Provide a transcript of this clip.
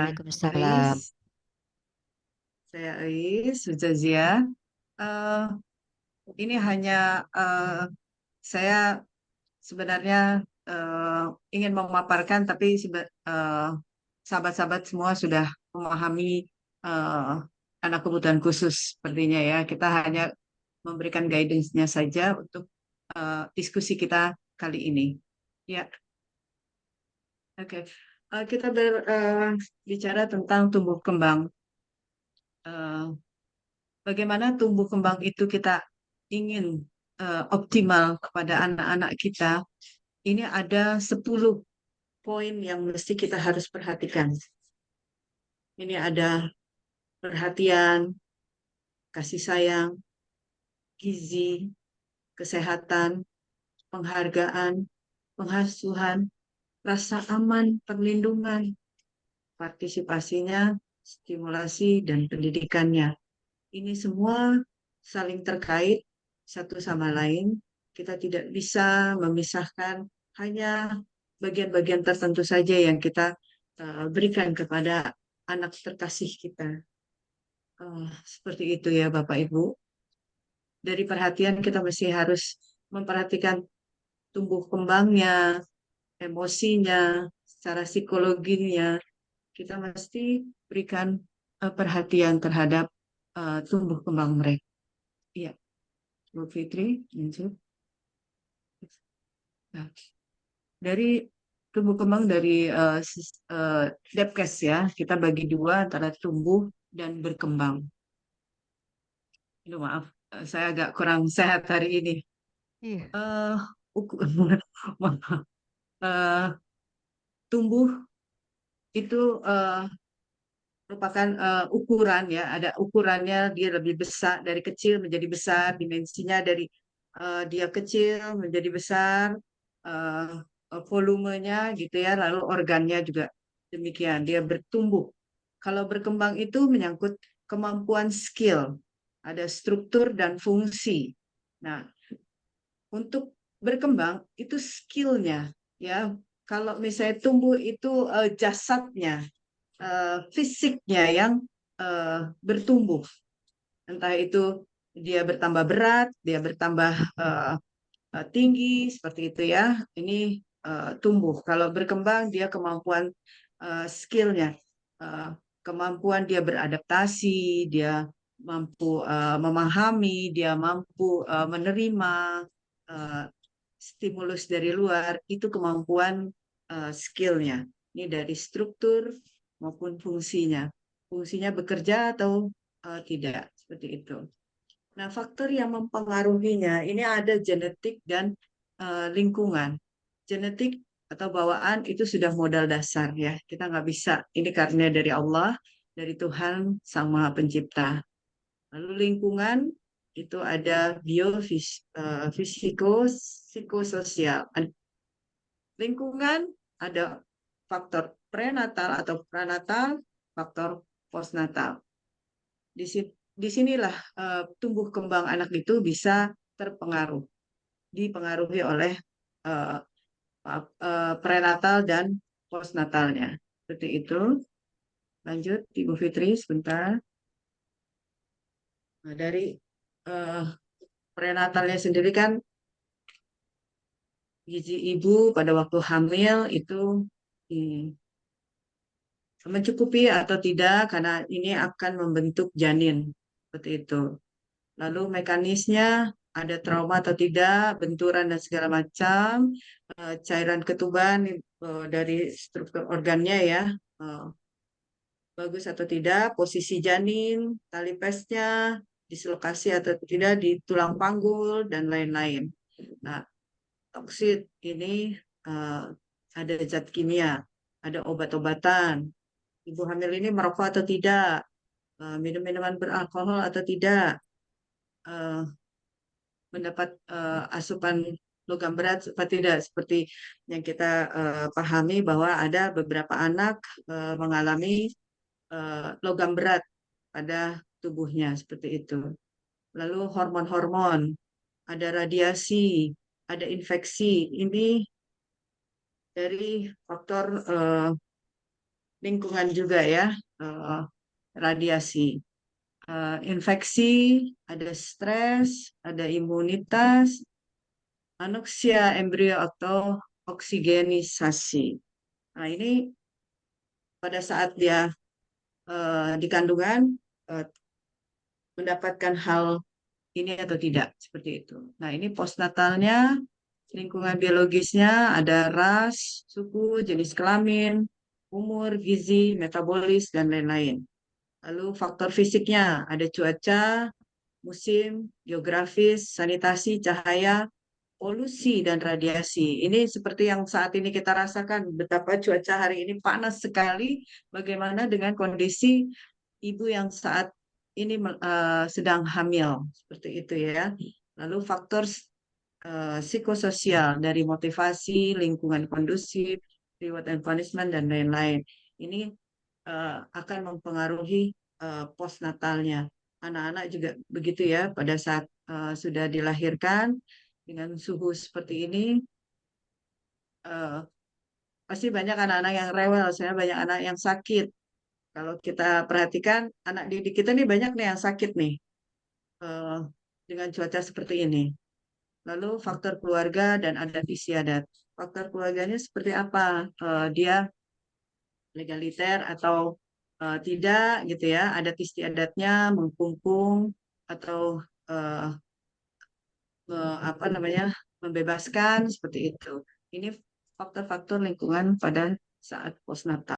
Ais, Waalaikumsalam. saya Ais Sujazia. Eh, ini hanya saya sebenarnya eh, ingin memaparkan, tapi sahabat-sahabat semua sudah memahami eh, anak kebutuhan khusus sepertinya ya. Kita hanya memberikan guidance-nya saja untuk diskusi kita kali ini. Ya, oke. Kita berbicara tentang tumbuh kembang. Eh, Bagaimana tumbuh kembang itu kita ingin optimal kepada anak-anak kita, ini ada 10 poin yang mesti kita harus perhatikan. Ini ada perhatian, kasih sayang, gizi, kesehatan, penghargaan, pengasuhan, rasa aman, perlindungan, partisipasinya, stimulasi, dan pendidikannya. Ini semua saling terkait satu sama lain. Kita tidak bisa memisahkan, hanya bagian-bagian tertentu saja yang kita berikan kepada anak terkasih kita. Seperti itu ya Bapak Ibu. Dari perhatian kita mesti harus memperhatikan tumbuh kembangnya, emosinya, secara psikologinya. Kita mesti berikan perhatian terhadap tumbuh kembang mereka. Iya. Bu Fitri, lanjut. Nah, dari tumbuh kembang dari Depkes ya, kita bagi dua antara tumbuh dan berkembang. Aduh, maaf, saya agak kurang sehat hari ini. Iya. eh maaf. Eh, Tumbuh itu merupakan ukuran ya, ada ukurannya, dia lebih besar dari kecil menjadi besar, dimensinya dari dia kecil menjadi besar, eh, volumenya gitu ya, lalu organnya juga demikian, dia bertumbuh. Kalau berkembang itu menyangkut kemampuan skill, ada struktur dan fungsi. Nah, untuk berkembang itu skillnya ya. Kalau misalnya tumbuh itu jasadnya, fisiknya yang bertumbuh. Entah itu dia bertambah berat, dia bertambah tinggi, seperti itu ya. Ini tumbuh. Kalau berkembang, dia kemampuan skillnya, eh, kemampuan dia beradaptasi, dia mampu memahami, dia mampu menerima eh, stimulus dari luar, itu kemampuan skillnya. Ini dari struktur maupun fungsinya. Fungsinya bekerja atau tidak, seperti itu. Nah, faktor yang mempengaruhinya ini ada genetik dan lingkungan. Genetik atau bawaan itu sudah modal dasar ya. Kita nggak bisa, ini karunia dari Allah, dari Tuhan Sang Maha Pencipta. Lalu lingkungan itu ada fisiko, psikososial. Lingkungan ada faktor prenatal atau pranatal, faktor postnatal. Disinilah tumbuh kembang anak itu bisa terpengaruh, dipengaruhi oleh eh, prenatal dan postnatalnya. Seperti itu. Lanjut, Ibu Fitri, sebentar. Nah, dari eh, prenatalnya sendiri kan gizi ibu pada waktu hamil itu hmm, mencukupi atau tidak karena ini akan membentuk janin. Seperti itu. Lalu mekanisnya ada trauma atau tidak, benturan dan segala macam, cairan ketuban dari struktur organnya ya, eh, bagus atau tidak, posisi janin, tali pesnya, dislokasi atau tidak di tulang panggul dan lain-lain. Nah, toksit ini eh, ada zat kimia, ada obat-obatan. Ibu hamil ini merokok atau tidak, minum minuman beralkohol atau tidak, eh, mendapat asupan logam berat seperti tidak, seperti yang kita pahami bahwa ada beberapa anak mengalami logam berat pada tubuhnya seperti itu. Lalu hormon-hormon, ada radiasi, ada infeksi. Ini dari faktor lingkungan juga ya, radiasi. Infeksi, ada stres, ada imunitas, anoksia embrio atau oksigenisasi. Nah, ini pada saat dia di kandungan eh, mendapatkan hal ini atau tidak, seperti itu. Nah, ini postnatalnya, lingkungan biologisnya ada ras, suku, jenis kelamin, umur, gizi, metabolis, dan lain-lain. Lalu faktor fisiknya ada cuaca, musim, geografis, sanitasi, cahaya, polusi, dan radiasi. Ini seperti yang saat ini kita rasakan, betapa cuaca hari ini panas sekali, bagaimana dengan kondisi ibu yang saat ini sedang hamil, seperti itu ya. Lalu faktor psikososial dari motivasi, lingkungan kondusif, reward and punishment, dan lain-lain. Ini akan mempengaruhi postnatalnya. Anak-anak juga begitu ya, pada saat sudah dilahirkan dengan suhu seperti ini, eh, pasti banyak anak-anak yang rewel, saya banyak anak yang sakit. Kalau kita perhatikan, anak didik kita nih banyak nih yang sakit nih eh, dengan cuaca seperti ini. Lalu faktor keluarga dan adat istiadat. Faktor keluarganya seperti apa? Dia legaliter atau tidak gitu ya, adat istiadatnya mengkungkung atau eh, apa namanya membebaskan seperti itu. Ini faktor-faktor lingkungan pada saat postnatal.